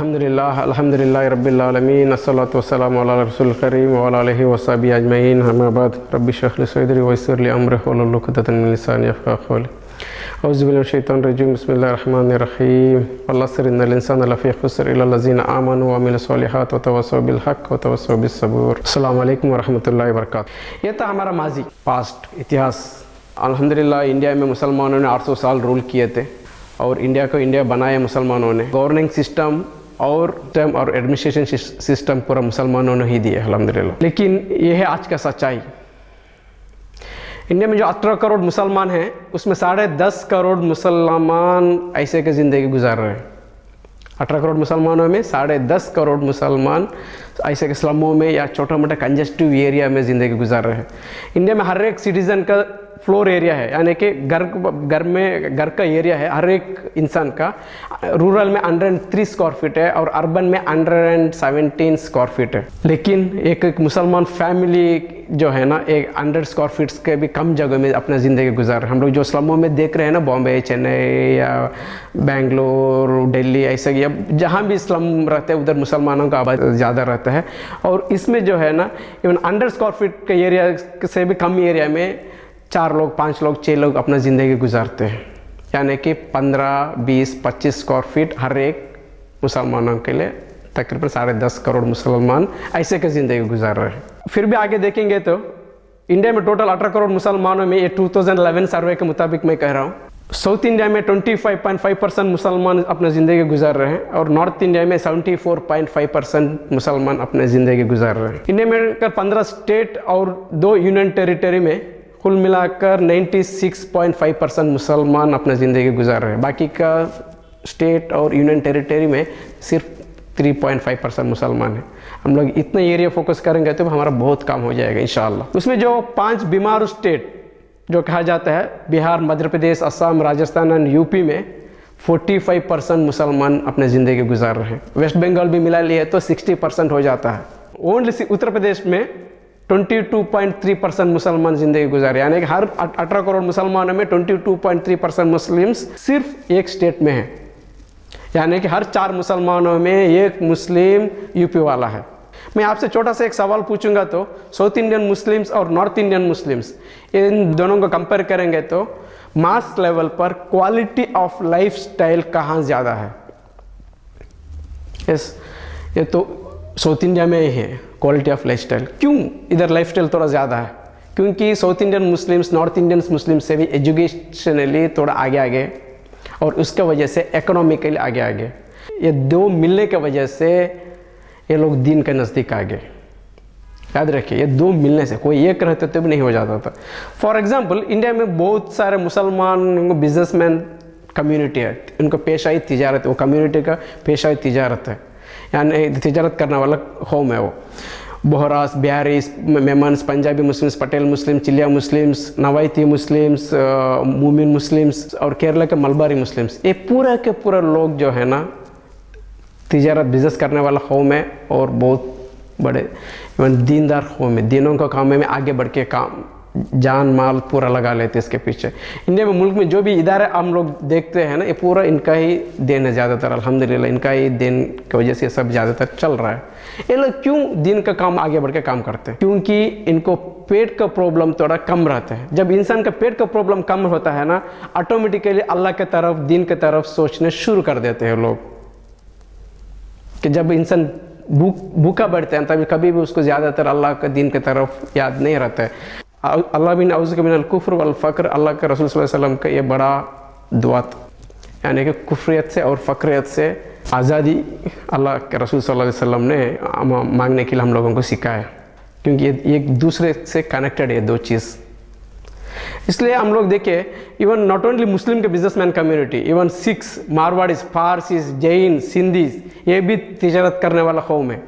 अल्हम्दुलिल्लाह रब्बिल आलमीन अस्सलातु वस्सलामु अला रसूलिल करीम व अला आलिहि व सहबिहि अजमईन अम्मा बाद रब्बि इश्रह ली सदरी व यस्सिर ली अमरी वहलुल उक़दतम मिन लिसानी यफ़क़हू क़ौली औज़ु बिल्लाहि मिनश शैतानिर रजीम बिस्मिल्लाहिर रहमानिर रहीम वल अस्र इन्नल इंसाना लफ़ी ख़ुस्र इल्ला लज़ीना आमनु व अमिलुस सॉलिहात व तवस्सौ बिल हक़्क़ व तवस्सौ बिस सब्र। अस्सलामु अलैकुम व रहमतुल्लाहि व बरकातुहू। ये था हमारा माजी, पास्ट, इतिहास। अल्हम्दुलिल्लाह इंडिया में मुसलमानों ने 800 साल रूल किए थे और इंडिया को इंडिया बनाया मुसलमानों ने। गवर्निंग सिस्टम और एडमिनिस्ट्रेशन सिस्टम पूरा मुसलमानों ने ही दिया अल्हम्दुलिल्लाह। लेकिन ये है आज का सच्चाई। इंडिया में जो 18 करोड़ मुसलमान हैं उसमें 10.5 करोड़ मुसलमान ऐसे की ज़िंदगी गुजार रहे हैं। 18 करोड़ मुसलमानों में 10.5 करोड़ मुसलमान ऐसे के स्लमों में या छोटा मोटा कंजेस्टिव एरिया में ज़िंदगी गुजार रहे हैं। इंडिया में हर एक सिटीज़न का फ्लोर एरिया है, यानी कि घर का एरिया है हर एक इंसान का। रूरल में 103 स्क्वायर फीट है और अर्बन में 117 स्क्वायर फीट है। लेकिन एक मुसलमान फैमिली जो है ना, एक 100 स्क्वायर फीट्स के भी कम जगह में अपना ज़िंदगी गुजार रहे हैं। हम लोग जो स्लमों में देख रहे हैं ना, बॉम्बे, चेन्नई या बेंगलोर, दिल्ली, ऐसे या जहाँ भी स्लम रहते हैं उधर मुसलमानों का आबादी ज़्यादा रहता है। और इसमें जो है ना, इवन 100 स्क्वायर फीट के एरिया से भी कम एरिया में 4 लोग, 5 लोग, 6 लोग अपना ज़िंदगी गुजारते हैं। यानी कि 15, 20, 25 स्क्वायर फीट हर एक मुसलमानों के लिए तकरीबन 10.5 करोड़ मुसलमान ऐसे की ज़िंदगी गुजार रहे हैं। फिर भी आगे देखेंगे तो इंडिया में टोटल 18 करोड़ मुसलमानों में, ये 2011 सर्वे के मुताबिक मैं कह रहा हूँ, साउथ इंडिया में 25.5% मुसलमान अपना ज़िंदगी गुजार रहे हैं और नॉर्थ इंडिया में 74.5% मुसलमान अपने ज़िंदगी गुजार रहे हैं। इंडिया में 15 स्टेट और 2 यूनियन टेरिटरी में कुल मिलाकर 96.5% मुसलमान अपना ज़िंदगी गुजार रहे हैं। बाकी का स्टेट और यूनियन टेरिटरी में सिर्फ 3.5% मुसलमान है। हम लोग इतना एरिया फोकस करेंगे तो हमारा बहुत काम हो जाएगा इंशाअल्लाह। उसमें जो 5 बीमार स्टेट जो कहा जाता है, बिहार, मध्य प्रदेश, असम, राजस्थान और यूपी में 45% मुसलमान अपने ज़िंदगी गुजार रहे हैं। वेस्ट बंगाल भी मिला लिए तो 60% हो जाता है। ओनली उत्तर प्रदेश में 22.3% मुसलमान ज़िंदगी गुजारे, यानी कि हर 18 करोड़ मुसलमानों में 22.3% मुस्लिम्स सिर्फ एक स्टेट में है। यानी कि हर 4 मुसलमानों में एक मुस्लिम यूपी वाला है। मैं आपसे छोटा सा एक सवाल पूछूंगा तो साउथ इंडियन मुस्लिम्स और नॉर्थ इंडियन मुस्लिम्स, इन दोनों को कंपेयर करेंगे तो मास लेवल पर क्वालिटी ऑफ लाइफ स्टाइल कहाँ ज़्यादा है? यस, ये तो साउथ इंडिया में ही है क्वालिटी ऑफ लाइफस्टाइल। क्यों इधर लाइफस्टाइल थोड़ा ज़्यादा है? क्योंकि south Indian Muslims north Indian Muslims से भी एजुकेशनली थोड़ा आगे और उसके वजह से इकोनॉमिकली आगे। ये 2 मिलने के वजह से ये लोग दीन के नज़दीक आगे। याद रखिए, ये 2 मिलने से, कोई एक रहते तो भी नहीं हो जाता था। फॉर एग्जाम्पल, इंडिया में बहुत सारे मुसलमान बिजनेसमैन कम्युनिटी है, उनको पेशा ही तिजारत, वो कम्युनिटी का पेशा ही तिजारत है, यानी तिजारत करने वाला कौम है वो। Bohras, Bihari, Memons, Punjabi Muslims, Patel Muslims, Chiliya Muslims, Navayati Muslims, Momin Muslims और केरला के मलबारी मुस्लिम्स, ये पूरा के पूरा लोग जो है ना तिजारत बिजनेस करने वाला कौम है और बहुत बड़े इवन दीनदार कौम है। दीनों का काम में आगे बढ़ के काम जान माल पूरा लगा लेते इसके पीछे। इंडिया में, मुल्क में जो भी इदारे हम लोग देखते हैं ना, ये पूरा इनका ही देन है ज़्यादातर। अल्हम्दुलिल्लाह इनका ही देन की वजह से सब ज़्यादातर चल रहा है। ये लोग क्यों दिन का काम आगे बढ़ के काम करते हैं? क्योंकि इनको पेट का प्रॉब्लम थोड़ा कम रहता है। जब इंसान का पेट का प्रॉब्लम कम होता है ना, ऑटोमेटिकली अल्लाह के तरफ, दीन के तरफ सोचने शुरू कर देते हैं लोग। कि जब इंसान भूखा बैठते हैं तभी कभी भी उसको ज़्यादातर अल्लाह के दीन की तरफ याद नहीं रहता है। अल्लाह बिन औज़ु मिनल कुफ्र वल फ़क्र, अल्लाह के रसूल सल्लल्लाहु अलैहि वसल्लम का ये बड़ा दुआ था, यानी कि कुफ्रियत से और फ़क्रियत से आज़ादी अल्लाह के रसूल सल्लल्लाहु अलैहि वसल्लम ने मांगने के लिए हम लोगों को सिखाया। क्योंकि ये एक दूसरे से कनेक्टेड है 2 चीज़। इसलिए हम लोग देखें, इवन नॉट ओनली मुस्लिम के businessman community, even Sikhs, Marwaris, Farsis, Jain, Sindhis, ये भी तिजारत करने वाला कौम है।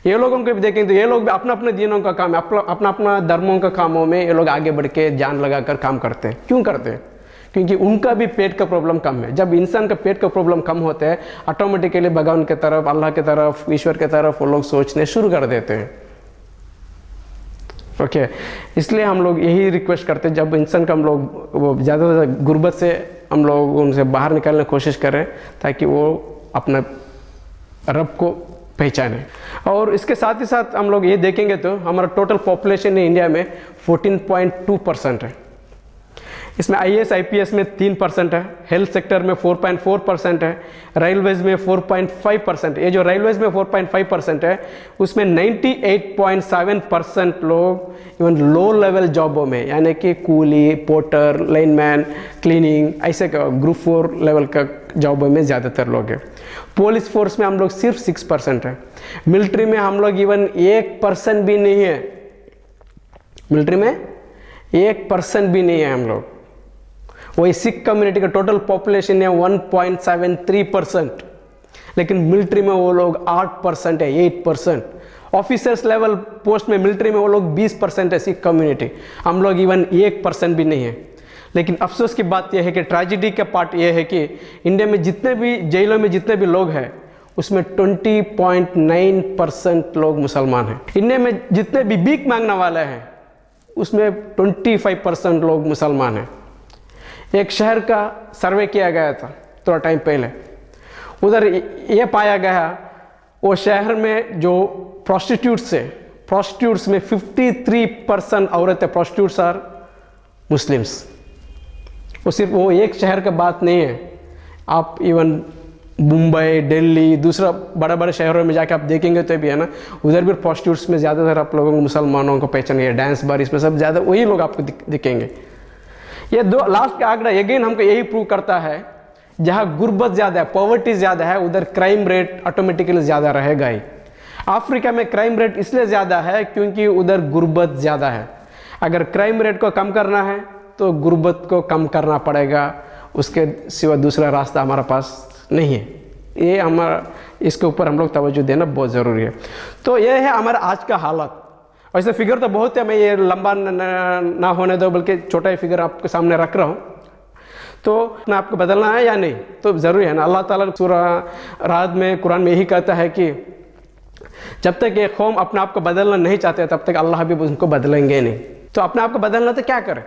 ये लोगों को भी देखें तो ये लोग भी अपना अपने दिनों का काम, अपना धर्मों का कामों में ये लोग आगे बढ़ के जान लगाकर काम करते हैं। क्यों करते हैं? क्योंकि उनका भी पेट का प्रॉब्लम कम है। जब इंसान का पेट का प्रॉब्लम कम होता है, ऑटोमेटिकली भगवान की तरफ, अल्लाह की तरफ, ईश्वर की तरफ वो लोग सोचने शुरू कर देते हैं। ओके, इसलिए हम लोग यही रिक्वेस्ट करते हैं, जब इंसान का हम लोग वो ज़्यादा गुर्बत से हम लोग उनसे बाहर निकालने की कोशिश करें ताकि वो अपना रब को पहचाने। और इसके साथ ही साथ हम लोग ये देखेंगे तो हमारा टोटल पॉपुलेशन इंडिया में 14.2% है। इसमें IAS IPS में 3% है, हेल्थ सेक्टर में 4.4% है, रेलवेज में 4.5%। ये जो रेलवेज में 4.5% है उसमें 98.7% लोग इवन लो लेवल जॉबों में, यानी कि कूली, पोर्टर, लाइनमैन, क्लीनिंग, ऐसे ग्रुप 4 लेवल का जॉबों में ज़्यादातर लोग हैं। पुलिस फोर्स में हम लोग सिर्फ 6% है। मिलिट्री में हम लोग इवन 1% भी नहीं है। मिलिट्री में 1% भी नहीं है हम लोग। वही सिख कम्युनिटी का टोटल पॉपुलेशन है 1.73%, लेकिन मिलिट्री में वो लोग 8% है, 8%। ऑफिसर्स लेवल पोस्ट में मिलिट्री में वो लोग 20% है सिख कम्युनिटी, हम लोग इवन 1% भी नहीं है। लेकिन अफसोस की बात यह है कि ट्रेजिडी का पार्ट यह है कि इंडिया में जितने भी जेलों में जितने भी लोग हैं उसमें 20.9% लोग मुसलमान हैं। इंडिया में जितने भी भीख मांगने वाले हैं उसमें 25% लोग मुसलमान हैं। एक शहर का सर्वे किया गया था थोड़ा टाइम पहले, उधर ये पाया गया वो शहर में जो प्रोस्टिट्यूट्स है, प्रोस्टिट्यूट्स में 53% औरतें प्रोस्टिट्यूट्स आर मुस्लिम्स। वो सिर्फ वो एक शहर का बात नहीं है, आप इवन मुंबई, दिल्ली, दूसरा बड़े बड़े शहरों में जाके आप देखेंगे तो भी है ना, उधर भी प्रोस्टिट्यूट्स में ज़्यादातर आप लोगों को मुसलमानों को पहचानिए, डांस बार इसमें सब ज़्यादा वही लोग आपको दिखेंगे। ये दो लास्ट का आंकड़ा अगेन हमको यही प्रूव करता है, जहाँ गुर्बत ज़्यादा है, पॉवर्टी ज़्यादा है, उधर क्राइम रेट ऑटोमेटिकली ज़्यादा रहेगा ही। अफ्रीका में क्राइम रेट इसलिए ज़्यादा है क्योंकि उधर गुर्बत ज़्यादा है। अगर क्राइम रेट को कम करना है तो गुर्बत को कम करना पड़ेगा, उसके सिवा दूसरा रास्ता हमारे पास नहीं है। ये हमारा इसके ऊपर हम लोग तवज्जो देना बहुत ज़रूरी है। तो ये है हमारा आज का हालत। वैसे फिगर तो बहुत है, मैं ये लंबा ना होने दो, बल्कि छोटा ही फिगर आपके सामने रख रहा हूँ। तो ना आपको बदलना है या नहीं, तो ज़रूरी है ना। अल्लाह ताला सूरा रात में, कुरान में यही कहता है कि जब तक ये कौम अपने आप को बदलना नहीं चाहते तब तक अल्लाह भी उनको बदलेंगे नहीं। तो अपने आप को बदलना तो क्या करें।